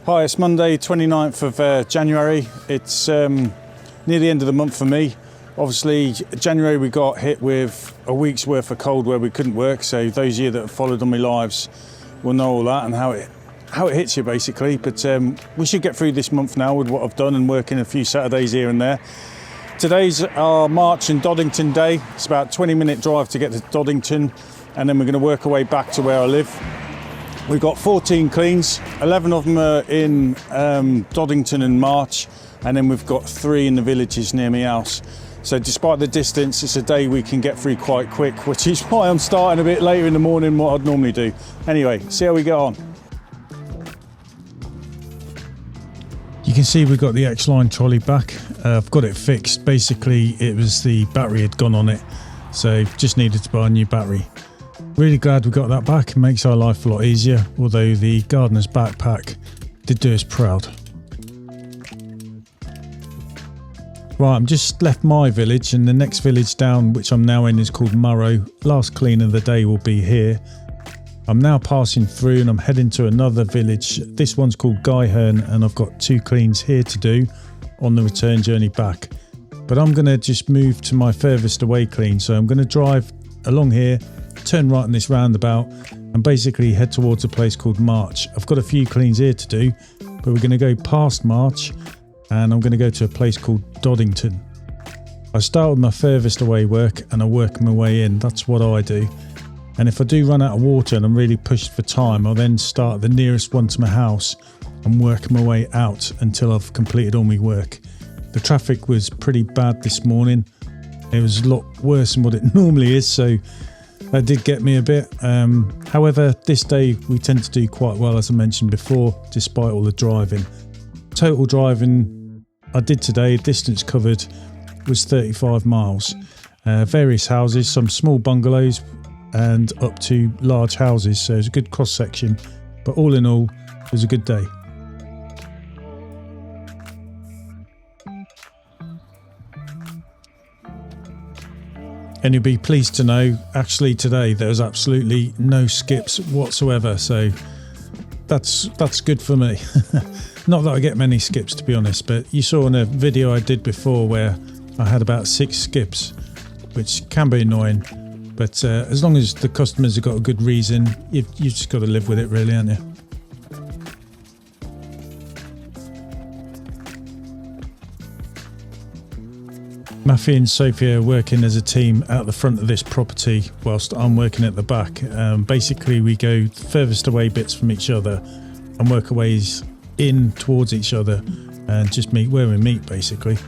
Hi, it's Monday 29th of January. It's near the end of the month for me. Obviously, January we got hit with a week's worth of cold where we couldn't work, so those of you that have followed on my lives will know all that and how it hits you basically. But we should get through this month now with what I've done and working a few Saturdays here and there. Today's our March and Doddington day. It's about a 20-minute drive to get to Doddington, and then we're going to work our way back to where I live. We've got 14 cleans, 11 of them are in Doddington and March, and then we've got 3 in the villages near my house. So despite the distance, it's a day we can get through quite quick, which is why I'm starting a bit later in the morning than what I'd normally do. Anyway, see how we get on. You can see we've got the X-Line trolley back. I've got it fixed. Basically, it was the battery had gone on it, so just needed to buy a new battery. Really glad we got that back. It makes our life a lot easier, although the gardener's backpack did do us proud. Right, I'm just left my village, and the next village down, which I'm now in, is called Murrow. Last clean of the day will be here. I'm now passing through and I'm heading to another village. This one's called Guyherne, and I've got 2 cleans here to do on the return journey back. But I'm going to just move to my furthest away clean, so I'm going to drive along here, turn right in this roundabout, and basically head towards a place called March. I've got a few cleans here to do, but we're going to go past March and I'm going to go to a place called Doddington. I start with my furthest away work and I work my way in. That's what I do. And if I do run out of water and I'm really pushed for time, I'll then start the nearest one to my house and work my way out until I've completed all my work. The traffic was pretty bad this morning. It was a lot worse than what it normally is, so that did get me a bit. However, this day we tend to do quite well, as I mentioned before, despite all the driving. Total driving I did today, distance covered, was 35 miles. Various houses, some small bungalows and up to large houses, so it was a good cross section. But all in all, it was a good day. And you'll be pleased to know, actually today there was absolutely no skips whatsoever, so that's good for me. Not that I get many skips, to be honest, but you saw in a video I did before where I had about 6 skips, which can be annoying, but as long as the customers have got a good reason, you've just got to live with it really, haven't you? Matthew and Sophie are working as a team out the front of this property whilst I'm working at the back. Basically we go furthest away bits from each other and work our ways in towards each other and just meet where we meet basically.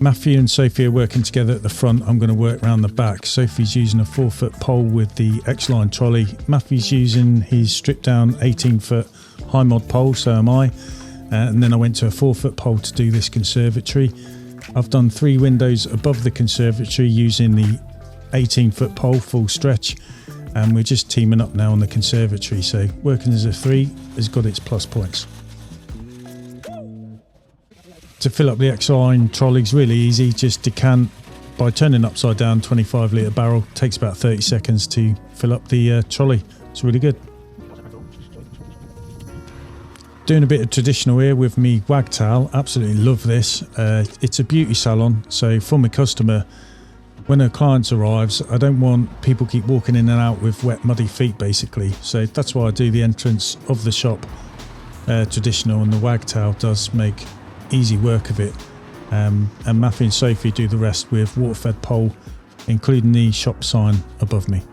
Matthew and Sophie are working together at the front. I'm going to work around the back. Sophie's using a 4-foot pole with the X-Line trolley. Matthew's using his stripped down 18-foot high mod pole, so am I. And then I went to a 4-foot pole to do this conservatory. I've done 3 windows above the conservatory using the 18-foot pole full stretch. And we're just teaming up now on the conservatory. So working as a 3 has got its plus points. To fill up the X-Line trolley is really easy. Just decant by turning upside down, 25 litre barrel. Takes about 30 seconds to fill up the trolley. It's really good. Doing a bit of traditional here with me wagtail. Absolutely love this. It's a beauty salon, so for my customer, when a client arrives, I don't want people keep walking in and out with wet muddy feet basically. So that's why I do the entrance of the shop traditional, and the wagtail does make easy work of it, and Matthew and Sophie do the rest with water-fed pole, including the shop sign above me.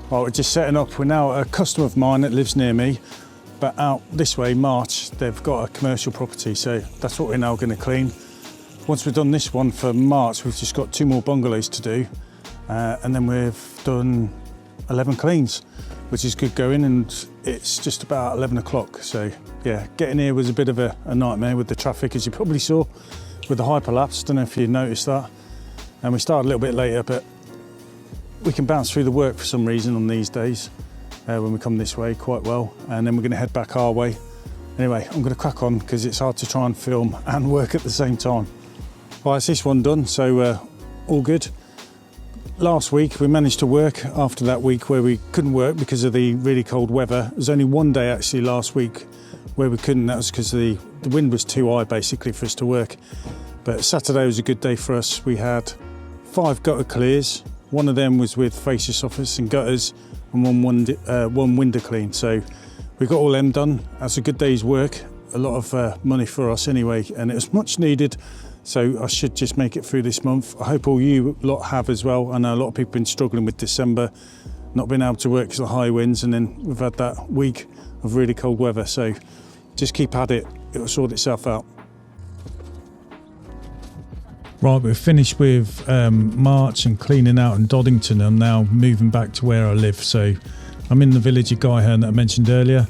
Well, we're just setting up. We're now at a customer of mine that lives near me, but out this way, March, they've got a commercial property, so that's what we're now going to clean. Once we've done this one for March, we've just got 2 more bungalows to do, and then we've done 11 cleans, which is good going, and it's just about 11 o'clock. So yeah, getting here was a bit of a nightmare with the traffic, as you probably saw with the hyperlapse. Don't know if you noticed that. And we started a little bit later, but we can bounce through the work for some reason on these days when we come this way quite well. And then we're going to head back our way. Anyway, I'm going to crack on because it's hard to try and film and work at the same time. Right, it's this one done, so all good. Last week we managed to work after that week where we couldn't work because of the really cold weather. There was only one day actually last week where we couldn't. That was because the wind was too high basically for us to work. But Saturday was a good day for us. We had 5 gutter clears. One of them was with fascia soffits and gutters, and one window clean. So we got all them done. That's a good day's work. A lot of money for us anyway, and it was much needed. So I should just make it through this month. I hope all you lot have as well. I know a lot of people have been struggling with December, not being able to work because of the high winds, and then we've had that week of really cold weather. So just keep at it, it'll sort itself out. Right, we're finished with March and cleaning out in Doddington. I'm now moving back to where I live. So I'm in the village of Guyherne that I mentioned earlier.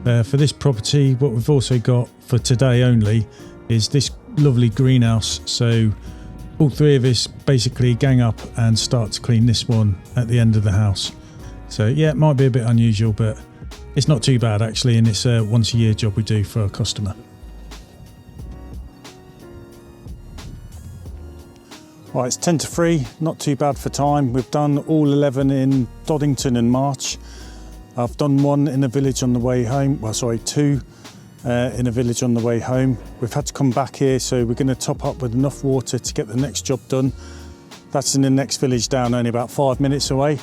For this property, what we've also got for today only is this lovely greenhouse. So all 3 of us basically gang up and start to clean this one at the end of the house. So yeah, it might be a bit unusual, but it's not too bad actually, and it's a once a year job we do for a customer. Right, it's 10 to 3, not too bad for time. We've done all 11 in Doddington in March. I've done 1 in a village on the way home, well sorry, 2 in a village on the way home. We've had to come back here, so we're going to top up with enough water to get the next job done. That's in the next village down, only about 5 minutes away.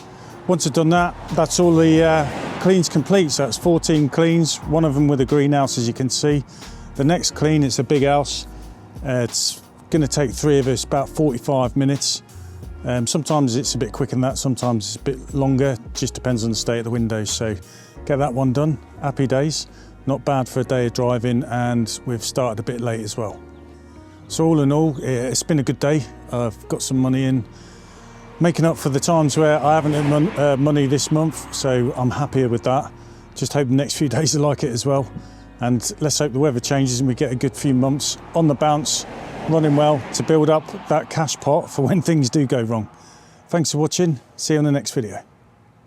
Once I've done that, that's all the cleans complete. So that's 14 cleans, 1 of them with a greenhouse, as you can see. The next clean, it's a big house. It's going to take 3 of us about 45 minutes. Sometimes it's a bit quicker than that, sometimes it's a bit longer, just depends on the state of the windows. So get that one done, happy days. Not bad for a day of driving, and we've started a bit late as well. So all in all, it's been a good day. I've got some money in, making up for the times where I haven't had money this month, so I'm happier with that. Just hope the next few days are like it as well. And let's hope the weather changes and we get a good few months on the bounce, running well, to build up that cash pot for when things do go wrong. Thanks for watching, see you on the next video.